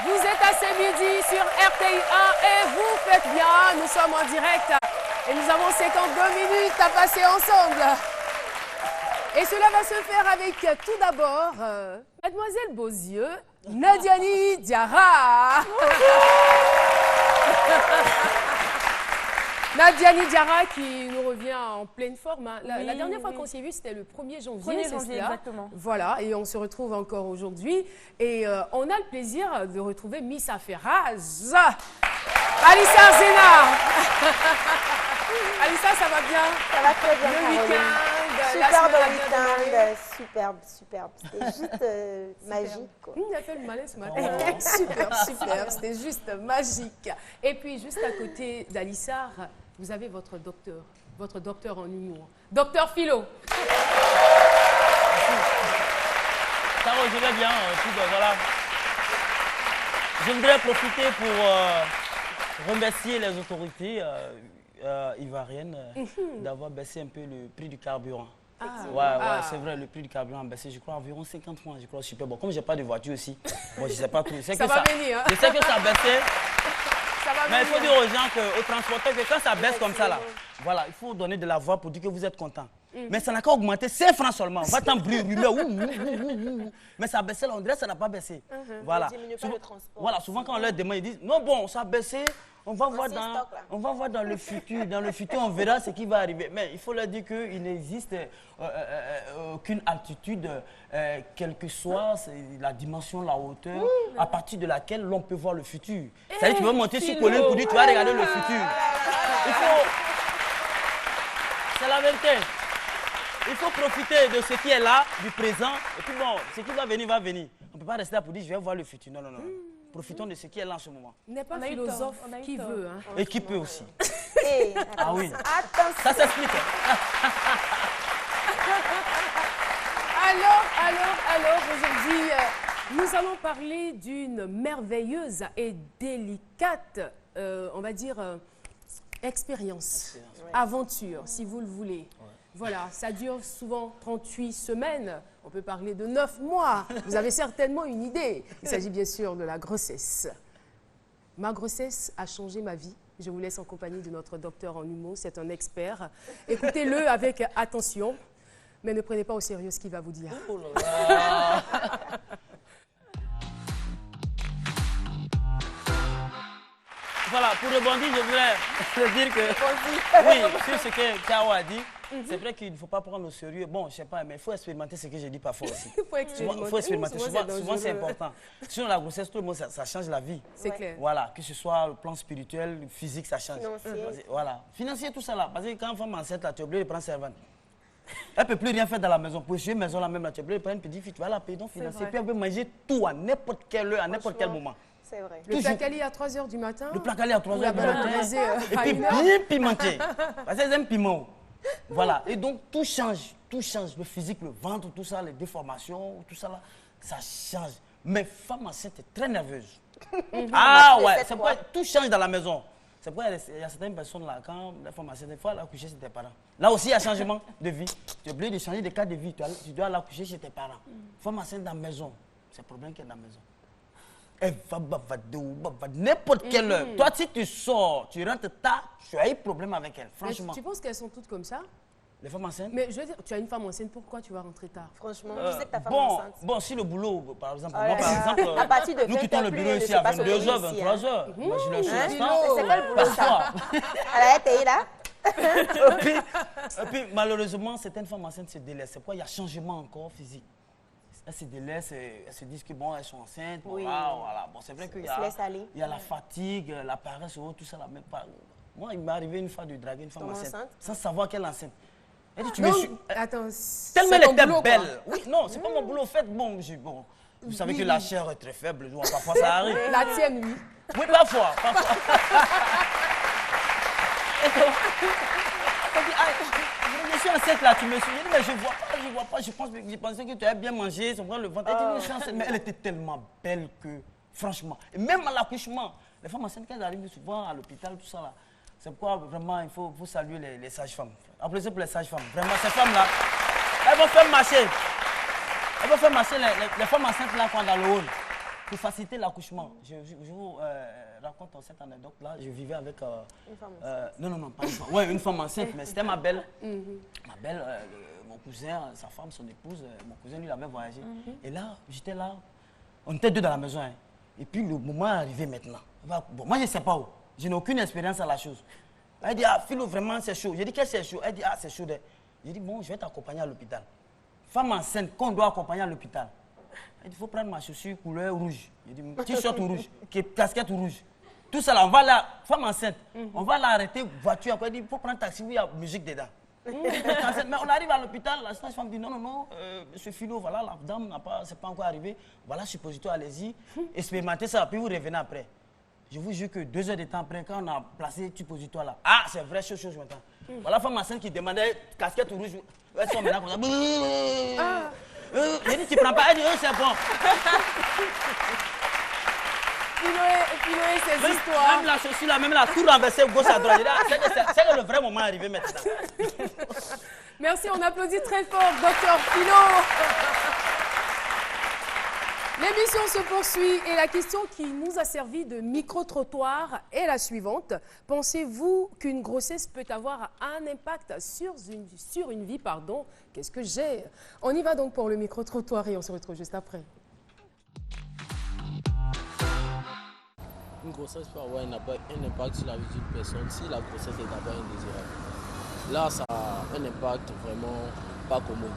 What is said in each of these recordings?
Vous êtes à ce midi sur RTI 1 et vous faites bien. Nous sommes en direct et nous avons 52 minutes à passer ensemble. Et cela va se faire avec tout d'abord Mademoiselle Beauzieux, Nadiani Diarra. Nadiani Diarra qui nous revient en pleine forme. Hein. La dernière fois qu'on s'est vu, c'était le 1er janvier. 1er janvier, exactement. Voilà, et on se retrouve encore aujourd'hui. Et on a le plaisir de retrouver Missa Ferraz. Alissa Arzena. Alissa, ça va bien? Ça va très bien, Le week-end, superbe. C'était juste magique. Quoi. Il a fait le malin ce matin. Super. C'était juste magique. Et puis, juste à côté d'Alissa, vous avez votre docteur en humour. Docteur Philo. Caro, je vais bien. Voilà. Je voudrais profiter pour remercier les autorités ivoiriennes d'avoir baissé un peu le prix du carburant. C'est vrai, le prix du carburant a baissé, je crois, environ 50 francs. Je crois super bon. Comme je n'ai pas de voiture aussi, bon, je ne sais pas tout. Ça va venir. Hein? Je sais que ça a baissé. Mais il faut dire venir. aux gens, aux transporteurs, que quand ça baisse comme ça, là, voilà, il faut donner de la voix pour dire que vous êtes content. Mais ça n'a qu'à augmenter 5 francs seulement. On va t'en brûler, mais ça a baissé là, on dirait que ça n'a pas baissé. Voilà. Voilà, souvent quand on leur demande, ils disent non, bon, ça a baissé. On va voir dans le futur. Dans le futur, on verra ce qui va arriver. Mais il faut leur dire qu'il n'existe aucune altitude, quelle que soit la dimension, la hauteur, à partir de laquelle l'on peut voir le futur. C'est-à-dire que tu vas monter sur colline pour dire tu vas regarder le futur. Il faut... C'est la vérité. Il faut profiter de ce qui est là, du présent. Et puis bon, ce qui va venir, va venir. On ne peut pas rester là pour dire je vais voir le futur. Non. Profitons de ce qui est là en ce moment. Il n'est pas un philosophe qui veut. Hein. Et qui peut aussi. Ah oui. Attention. Ça s'explique. Alors, aujourd'hui, nous allons parler d'une merveilleuse et délicate, on va dire, expérience, aventure, si vous le voulez. Voilà, ça dure souvent 38 semaines. On peut parler de 9 mois. Vous avez certainement une idée. Il s'agit bien sûr de la grossesse. Ma grossesse a changé ma vie. Je vous laisse en compagnie de notre docteur en humour. C'est un expert. Écoutez-le avec attention, mais ne prenez pas au sérieux ce qu'il va vous dire. Oh là là. Voilà, pour rebondir, je voudrais dire que, oui, sur ce que Caro a dit, c'est vrai qu'il ne faut pas prendre au sérieux. Bon, je ne sais pas, mais il faut expérimenter ce que je dis parfois aussi. Il faut expérimenter. Souvent, c'est important. Sinon, la grossesse, tout le monde, ça change la vie. C'est clair. Voilà, que ce soit le plan spirituel, physique, ça change. Voilà. Financier, tout ça là. Parce que quand une femme enceinte, là, tu es obligé de prendre servante. Elle ne peut plus rien faire dans la maison. Pour jouer maison, là même, là, tu es obligé de prendre une petite fille, tu vas la payer, donc financier. Puis elle peut manger tout à n'importe quelle heure, à n'importe quel moment. C'est vrai. Le placali à 3 h du matin. Le placali à 3 h du matin. Et puis bien bien pimenté. Parce qu'elles aiment piment. Voilà. Et donc tout change. Tout change. Le physique, le ventre, tout ça, les déformations, tout ça là, ça change. Mais femme enceinte est très nerveuse. Ah ouais, tout change dans la maison. C'est pourquoi il y a certaines personnes là, quand la femme enceinte, des fois, elle a accouché chez tes parents. Là aussi, il y a changement de vie. Tu es obligé de changer de cas de vie. Tu dois l'accoucher chez tes parents. Femme enceinte dans la maison, c'est le problème qu'elle est dans la maison. Elle va bavader ou bavader n'importe quelle heure. Toi, si tu sors, tu rentres tard, tu as eu problème avec elle, franchement. Mais tu penses qu'elles sont toutes comme ça? Les femmes enceintes? Mais je veux dire, tu as une femme enceinte, pourquoi tu vas rentrer tard? Franchement, tu sais que ta femme est enceinte. Bon, si le boulot, par exemple, moi, par exemple, à partir de nous quittons le bureau ici à 22h, 23h. Moi, je le suis l'instant. C'est quoi le boulot, ça? Parfois. Elle a été là? Et puis, malheureusement, certaines femmes enceintes se délaissent. C'est pourquoi il y a changement encore physique. Elles se délaissent, elles se disent que bon, elles sont enceintes. Oui. Voilà. Bon, c'est vrai qu'il y a la fatigue, la paresse, tout ça. Là, même pas. Moi, il m'est arrivé une fois de draguer une femme enceinte sans savoir qu'elle est enceinte. Elle dit, Attends, tellement elle était belle. Oui, non, c'est pas mon boulot. En fait, bon, vous savez que la chair est très faible. Parfois, ça arrive. La tienne, oui. Oui, parfois. Je suis enceinte là, tu me suis dit, mais je vois pas, je pensais que tu avais bien mangé, son le ventre. Mais elle était tellement belle que, franchement, et même à l'accouchement, les femmes enceintes, quand elles arrivent souvent à l'hôpital, tout ça là, c'est pourquoi vraiment il faut saluer les sages-femmes. Applaudissez pour les sages-femmes. Vraiment, ces femmes-là, elles vont faire marcher. Elles vont faire marcher les femmes enceintes là, quand dans le hall. pour faciliter l'accouchement, je vous raconte cette anecdote-là. Je vivais avec... Une femme enceinte. non, pas une femme. Ouais, une femme enceinte, mais c'était ma belle. Ma belle, mon cousin, sa femme, son épouse, mon cousin, lui, il avait voyagé. Et là, j'étais là, on était deux dans la maison. Hein. Et puis, le moment est arrivé maintenant. Bon, moi, je ne sais pas où. Je n'ai aucune expérience à la chose. Elle dit, ah, Philo, vraiment, c'est chaud. J'ai dit, qu'est-ce que c'est chaud? Elle dit, ah, c'est chaud. J'ai dit, bon, je vais t'accompagner à l'hôpital. Femme enceinte, qu'on doit accompagner à l'hôpital. Elle dit, il faut prendre ma chaussure couleur rouge. J'ai dit, t-shirt rouge, casquette rouge. Tout ça là, on va là, femme enceinte, on va l'arrêter, voiture. Elle dit, il faut prendre taxi où il y a musique dedans. Mais on arrive à l'hôpital, la sage-femme dit, non, monsieur Philo, voilà, la dame n'a pas, c'est pas encore arrivé. Voilà, suppositoire, allez-y, expérimentez ça, puis vous revenez après. Je vous jure que 2 heures de temps après, quand on a placé le suppositoire là, ah, c'est vrai, chose maintenant. Voilà, femme enceinte qui demandait casquette rouge. Elles sont maintenant comme ça. J'ai dit, tu prends pas, elle dit, c'est bon. Philo et ses histoires. Même la chaussure là, même la tout renversée gauche à droite. C'est que le vrai moment est arrivé maintenant. Merci, on applaudit très fort, docteur Philo. L'émission se poursuit et la question qui nous a servi de micro-trottoir est la suivante. Pensez-vous qu'une grossesse peut avoir un impact sur une vie? Qu'est-ce que j'ai? On y va donc pour le micro-trottoir et on se retrouve juste après. Une grossesse peut avoir un impact sur la vie d'une personne si la grossesse est d'abord indésirable. Là, ça a un impact vraiment pas commode.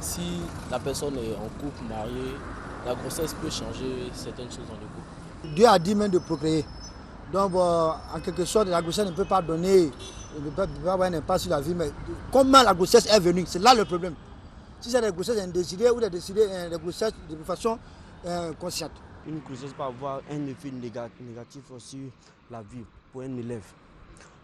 Si la personne est en couple, mariée, la grossesse peut changer certaines choses dans le couple. Dieu a dit même de procréer. Donc, en quelque sorte, la grossesse ne peut pas donner, ne peut pas avoir un impact sur la vie. Mais comment la grossesse est venue, c'est là le problème. Si c'est des grossesses indésirées ou des grossesses de façon consciente. Une grossesse peut avoir un effet négatif sur la vie pour un élève.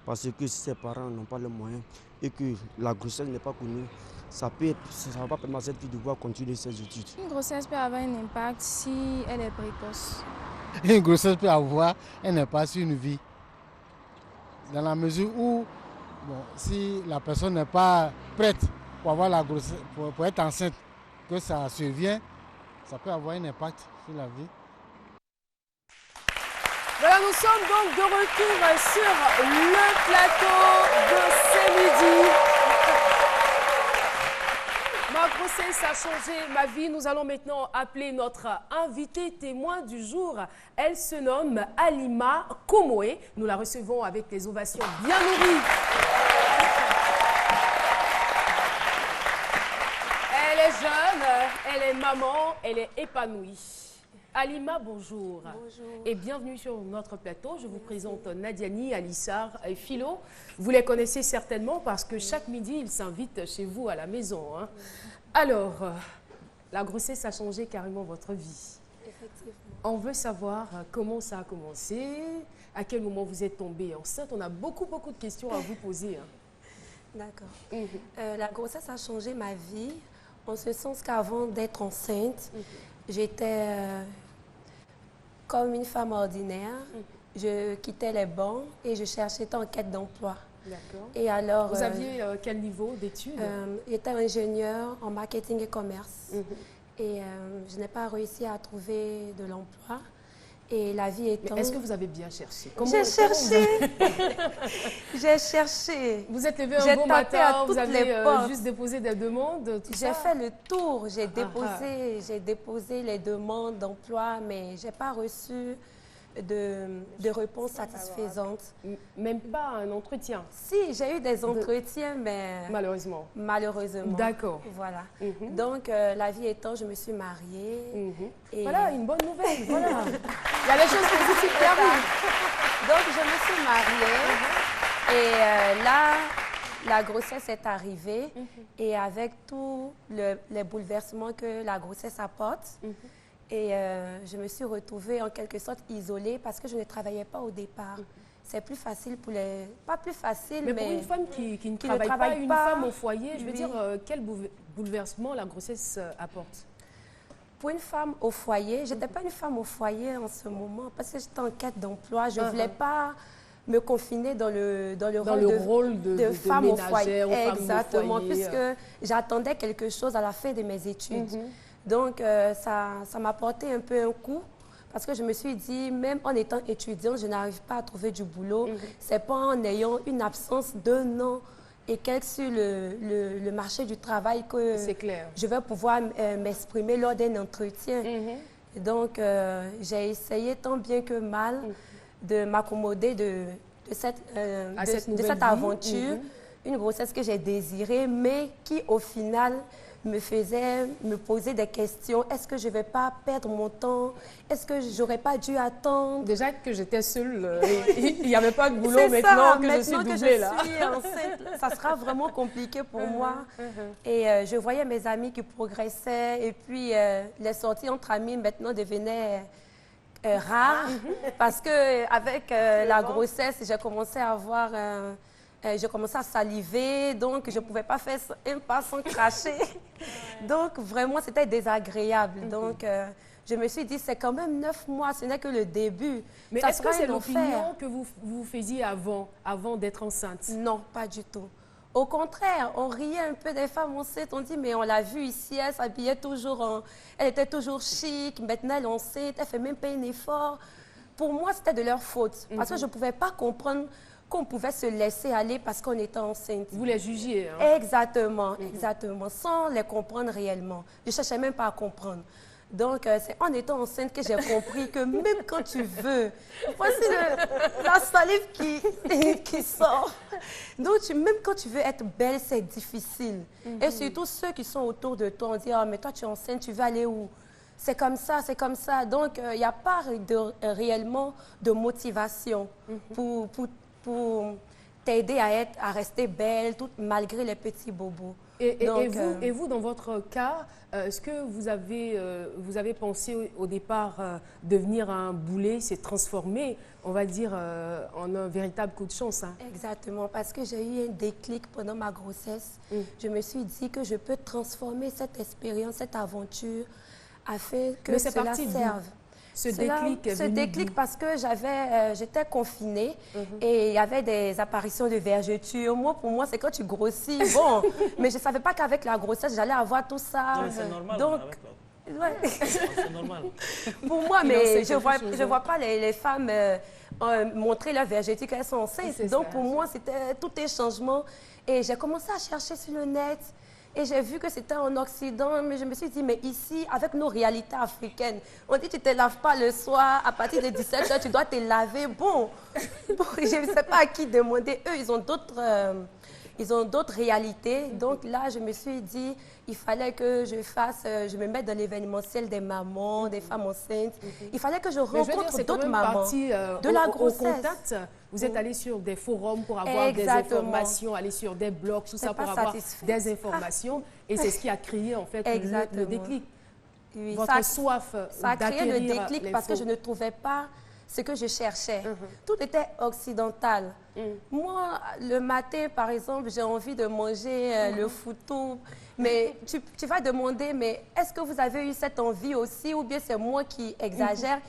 Parce que si ses parents n'ont pas les moyens et que la grossesse n'est pas connue, ça ne va pas permettre à cette fille de pouvoir continuer ses études. Une grossesse peut avoir un impact si elle est précoce. Une grossesse peut avoir un impact sur une vie. Dans la mesure où, si la personne n'est pas prête pour avoir la grossesse, pour être enceinte, que ça survient, ça peut avoir un impact sur la vie. Voilà, nous sommes donc de retour sur le plateau de ce midi. Ma grossesse a changé ma vie. Nous allons maintenant appeler notre invitée témoin du jour. Elle se nomme Halima Komoé. Nous la recevons avec des ovations bien nourries. Elle est jeune, elle est maman, elle est épanouie. Halima, bonjour. Bonjour. Et bienvenue sur notre plateau. Je vous présente Nadiani, Alissar et Philo. Vous les connaissez certainement parce que chaque midi, ils s'invitent chez vous à la maison. Hein. Alors, la grossesse a changé carrément votre vie. Effectivement. On veut savoir comment ça a commencé, à quel moment vous êtes tombée enceinte. On a beaucoup de questions à vous poser. Hein. D'accord. La grossesse a changé ma vie en ce sens qu'avant d'être enceinte, j'étais comme une femme ordinaire. Je quittais les bancs et je cherchais en quête d'emploi. D'accord. Et alors, vous aviez quel niveau d'études? J'étais ingénieure en marketing et commerce. Et je n'ai pas réussi à trouver de l'emploi. Et la vie étant... Est-ce que vous avez bien cherché? J'ai cherché. J'ai cherché. Vous êtes levé un bon matin, vous avez juste déposé des demandes, J'ai fait le tour, j'ai déposé les demandes d'emploi, mais je n'ai pas reçu de réponse satisfaisante. Même pas un entretien? Si, j'ai eu des entretiens, mais... Malheureusement. Malheureusement. D'accord. Voilà. Donc, la vie étant, je me suis mariée. Et... Voilà, une bonne nouvelle. Voilà. Il y a les choses positives qui arrivent. Donc, je me suis mariée. Et là, la grossesse est arrivée. Et avec tous les bouleversements que la grossesse apporte, et je me suis retrouvée en quelque sorte isolée parce que je ne travaillais pas au départ. C'est plus facile pour les... Pas plus facile, mais... pour une femme qui ne travaille pas, une femme au foyer, je veux dire, quel bouleversement la grossesse apporte? Pour une femme au foyer, je n'étais pas une femme au foyer en ce moment parce que j'étais en quête d'emploi. Je ne voulais pas me confiner dans le rôle de femme au foyer. Exactement, puisque j'attendais quelque chose à la fin de mes études. Donc, ça m'apportait un peu un coup Parce que je me suis dit, même en étant étudiante, je n'arrive pas à trouver du boulot. C'est pas en ayant une absence d'1 an et quelques sur le marché du travail que je vais pouvoir m'exprimer lors d'un entretien. Et donc, j'ai essayé tant bien que mal de m'accommoder de cette aventure. Une grossesse que j'ai désirée, mais qui, au final, me faisait me poser des questions. Est-ce que je ne vais pas perdre mon temps? Est-ce que je n'aurais pas dû attendre? Déjà que j'étais seule, il n'y avait pas de boulot. Maintenant que je suis doublée, là. Je suis enceinte, ça sera vraiment compliqué pour moi. Et je voyais mes amis qui progressaient. Et puis, les sorties entre amis maintenant devenaient rares. Parce qu'avec la grossesse, j'ai commencé à avoir... j'ai commencé à saliver, donc je ne pouvais pas faire un pas sans cracher. Donc, vraiment, c'était désagréable. Donc, je me suis dit, c'est quand même 9 mois, ce n'est que le début. Mais est-ce que c'est l'opinion que vous faisiez avant d'être enceinte? Non, pas du tout. Au contraire, on riait un peu des femmes enceintes. On dit, mais on l'a vue ici, elle s'habillait toujours, elle était toujours chic. Maintenant, elle est enceinte, elle ne fait même pas un effort. Pour moi, c'était de leur faute. Parce que je ne pouvais pas comprendre qu'on pouvait se laisser aller parce qu'on était enceinte. Vous les jugiez, hein? Exactement, exactement, sans les comprendre réellement. Je ne cherchais même pas à comprendre. Donc, c'est en étant enceinte que j'ai compris que même quand tu veux, voici la salive qui sort. Donc, même quand tu veux être belle, c'est difficile. Et surtout, ceux qui sont autour de toi, on dit, ah, mais toi, tu es enceinte, tu veux aller où? C'est comme ça, c'est comme ça. Donc, il n'y a pas réellement de motivation pour t'aider à rester belle, malgré les petits bobos. Et vous, dans votre cas, est-ce que vous avez pensé au départ devenir un boulet, s'est transformé, on va dire, en un véritable coup de chance, hein? Exactement, parce que j'ai eu un déclic pendant ma grossesse. Je me suis dit que je peux transformer cette expérience, cette aventure, afin que cela serve. Ce déclic parce que j'étais confinée et il y avait des apparitions de vergetures. Pour moi, c'est quand tu grossis. Bon, mais je ne savais pas qu'avec la grossesse, j'allais avoir tout ça. C'est normal. Donc, c'est normal. Pour moi, mais je ne vois pas les femmes montrer leur vergeture qu'elles sont enceintes. Donc, pour moi, c'était tout un changement. Et j'ai commencé à chercher sur le net. Et j'ai vu que c'était en Occident, mais je me suis dit, mais ici, avec nos réalités africaines, on dit tu ne te laves pas le soir, à partir de 17h, tu dois te laver. Bon, je ne sais pas à qui demander. Eux, ils ont d'autres réalités. Donc là, je me suis dit, il fallait que je me mette dans l'événementiel des mamans, des femmes enceintes. Il fallait que je rencontre d'autres mamans de la grossesse. Au contact, vous êtes allé sur des forums pour avoir des informations, aller sur des blogs, tout ça pour avoir des informations. Et c'est ce qui a créé en fait le déclic. Oui, votre soif ça a créé le déclic parce que je ne trouvais pas ce que je cherchais. Tout était occidental. Moi, le matin, par exemple, j'ai envie de manger le foutou. Mais tu vas demander, mais est-ce que vous avez eu cette envie aussi ou bien c'est moi qui exagère?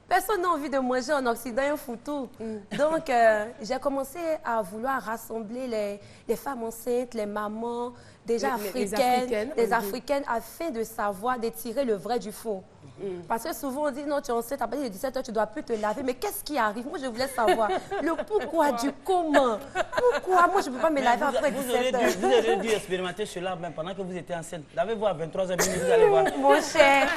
Personne n'a envie de manger en Occident un foutou. Donc, j'ai commencé à vouloir rassembler les femmes enceintes, les mamans, déjà africaines, les africaines, afin de savoir, de tirer le vrai du faux. Parce que souvent, on dit, non, tu es enceinte, à partir de 17h, tu ne dois plus te laver. Mais qu'est-ce qui arrive? Moi, je voulais savoir le pourquoi du comment. Pourquoi? Moi, je ne peux pas me laver après 17h. Vous auriez dû expérimenter cela même pendant que vous étiez enceinte. Lavez-vous à 23h, vous allez voir. Mon cher.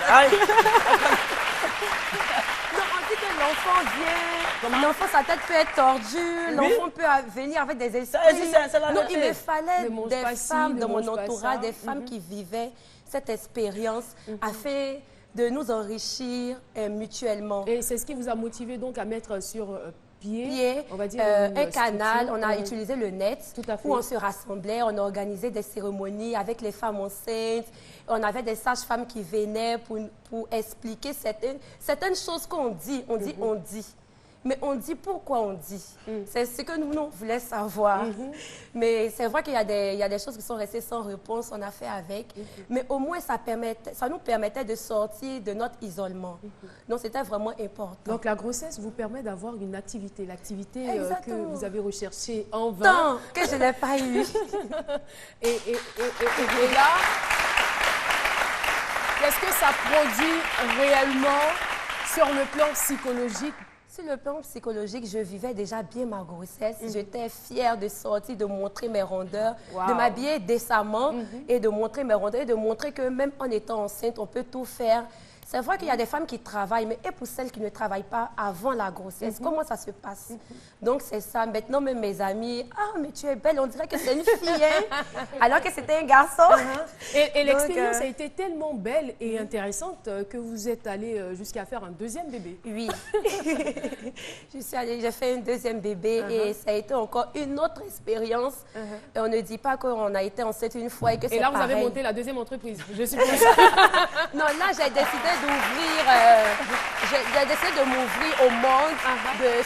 L'enfant vient, l'enfant, sa tête peut être tordue, l'enfant peut venir avec des esprits. Donc, il me fallait des femmes dans mon entourage, des femmes qui vivaient cette expérience afin de nous enrichir mutuellement. Et c'est ce qui vous a motivé donc à mettre sur pied, on va dire, un canal. On a utilisé le net où on se rassemblait, on organisait des cérémonies avec les femmes enceintes. On avait des sages-femmes qui venaient pour expliquer certaines choses qu'on dit. On dit. Mais on dit pourquoi on dit. C'est ce que nous voulions savoir. Mais c'est vrai qu'il y a des choses qui sont restées sans réponse, on a fait avec. Mais au moins, ça nous permettait de sortir de notre isolement. Donc, c'était vraiment important. Donc, la grossesse vous permet d'avoir une activité, l'activité que vous avez recherchée en vain. Tant que je ne l'ai pas eu. Et là, qu'est-ce que ça produit réellement Sur le plan psychologique, sur le plan psychologique, je vivais déjà bien ma grossesse. J'étais fière de sortir, de montrer mes rondeurs, de m'habiller décemment et de montrer mes rondeurs et de montrer que même en étant enceinte, on peut tout faire. C'est vrai qu'il y a des femmes qui travaillent, mais et pour celles qui ne travaillent pas avant la grossesse, comment ça se passe? Donc, c'est ça. Maintenant, même mes amis, « Ah, mais tu es belle, on dirait que c'est une fille, hein? » Alors que c'était un garçon. Et l'expérience a été tellement belle et intéressante que vous êtes allée jusqu'à faire un deuxième bébé. Oui. J'ai fait un deuxième bébé et ça a été encore une autre expérience. Et on ne dit pas qu'on a été enceinte une fois et que c'est pareil. Et là, vous avez monté la deuxième entreprise, je suppose. Non, là, j'ai décidé d'ouvrir, j'ai décidé de m'ouvrir au monde,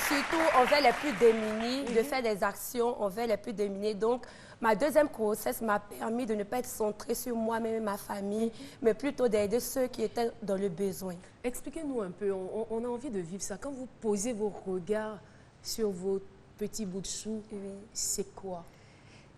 surtout envers les plus démunis, de faire des actions envers les plus démunis. Donc, ma deuxième grossesse m'a permis de ne pas être centrée sur moi-même et ma famille, mais plutôt d'aider ceux qui étaient dans le besoin. Expliquez-nous un peu, on a envie de vivre ça. Quand vous posez vos regards sur vos petits bouts de chou, c'est quoi?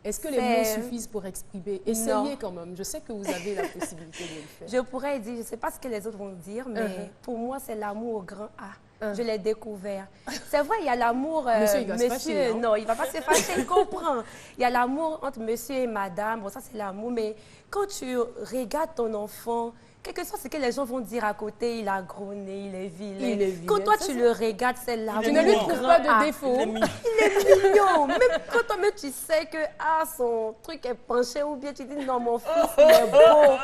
Est-ce que les mots suffisent pour exprimer? Essayez quand même. Je sais que vous avez la possibilité de le faire. Je pourrais dire, je ne sais pas ce que les autres vont dire, mais pour moi, c'est l'amour au grand A. Je l'ai découvert. C'est vrai, il y a l'amour... monsieur, il va se fâcher, non, il ne va pas se fâcher, il comprend. Il y a l'amour entre monsieur et madame. Bon, ça, c'est l'amour. Mais quand tu regardes ton enfant, quel que soit ce que les gens vont dire à côté, il a gros nez, il est vilain. Quand toi, tu le regardes, c'est l'amour. Tu ne lui trouves pas de défaut. Il est mignon. Même quand toi-même, tu sais que son truc est penché ou bien tu dis, non, mon fils, il est beau.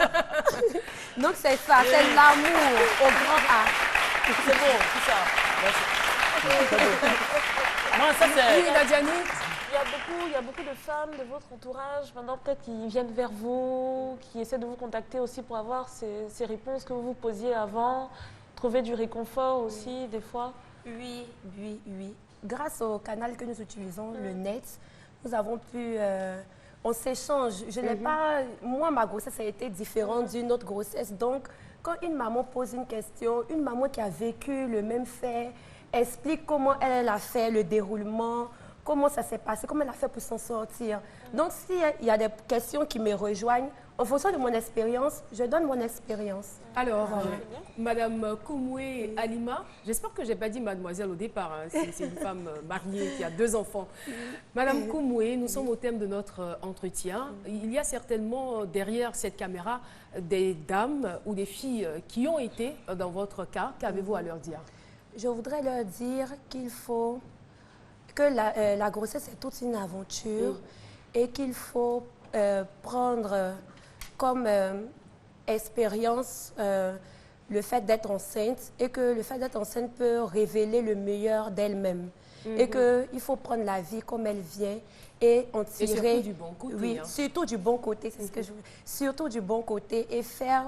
Donc, c'est ça, c'est l'amour au grand A. C'est bon, tout ça. Moi, ça, c'est... Oui, la Dianite. Il y a beaucoup de femmes de votre entourage, maintenant peut-être qui viennent vers vous, qui essaient de vous contacter aussi pour avoir ces réponses que vous vous posiez avant, trouver du réconfort aussi, des fois. Oui. Grâce au canal que nous utilisons, le net, nous avons pu... on s'échange. Je n'ai pas... Moi, ma grossesse a été différente d'une autre grossesse. Donc, quand une maman pose une question, une maman qui a vécu le même fait, explique comment elle a fait, le déroulement, comment ça s'est passé, comment elle a fait pour s'en sortir. Donc, s'il y a des questions qui me rejoignent, en fonction de mon expérience, je donne mon expérience. Alors, Madame Koumoué Alima, j'espère que je n'ai pas dit mademoiselle au départ, hein, c'est une femme mariée qui a 2 enfants. Madame Koumoué, nous sommes au thème de notre entretien. Il y a certainement derrière cette caméra des dames ou des filles qui ont été dans votre cas. Qu'avez-vous à leur dire? Je voudrais leur dire qu'il faut... que la grossesse est toute une aventure et qu'il faut prendre comme expérience le fait d'être enceinte et que le fait d'être enceinte peut révéler le meilleur d'elle-même et qu'il faut prendre la vie comme elle vient et en tirer... Et surtout du bon côté. Oui, surtout du bon côté, c'est ce que je veux. Surtout du bon côté et faire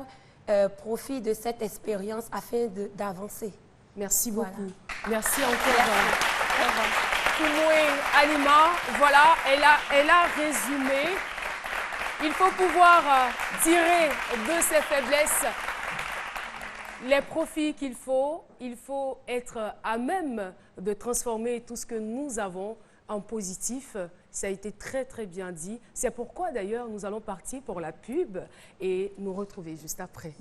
profit de cette expérience afin d'avancer. Merci beaucoup. Merci encore. Koumoué Alima, voilà, elle a résumé. Il faut pouvoir tirer de ses faiblesses les profits qu'il faut. Il faut être à même de transformer tout ce que nous avons en positif. Ça a été très, très bien dit. C'est pourquoi, d'ailleurs, nous allons partir pour la pub et nous retrouver juste après.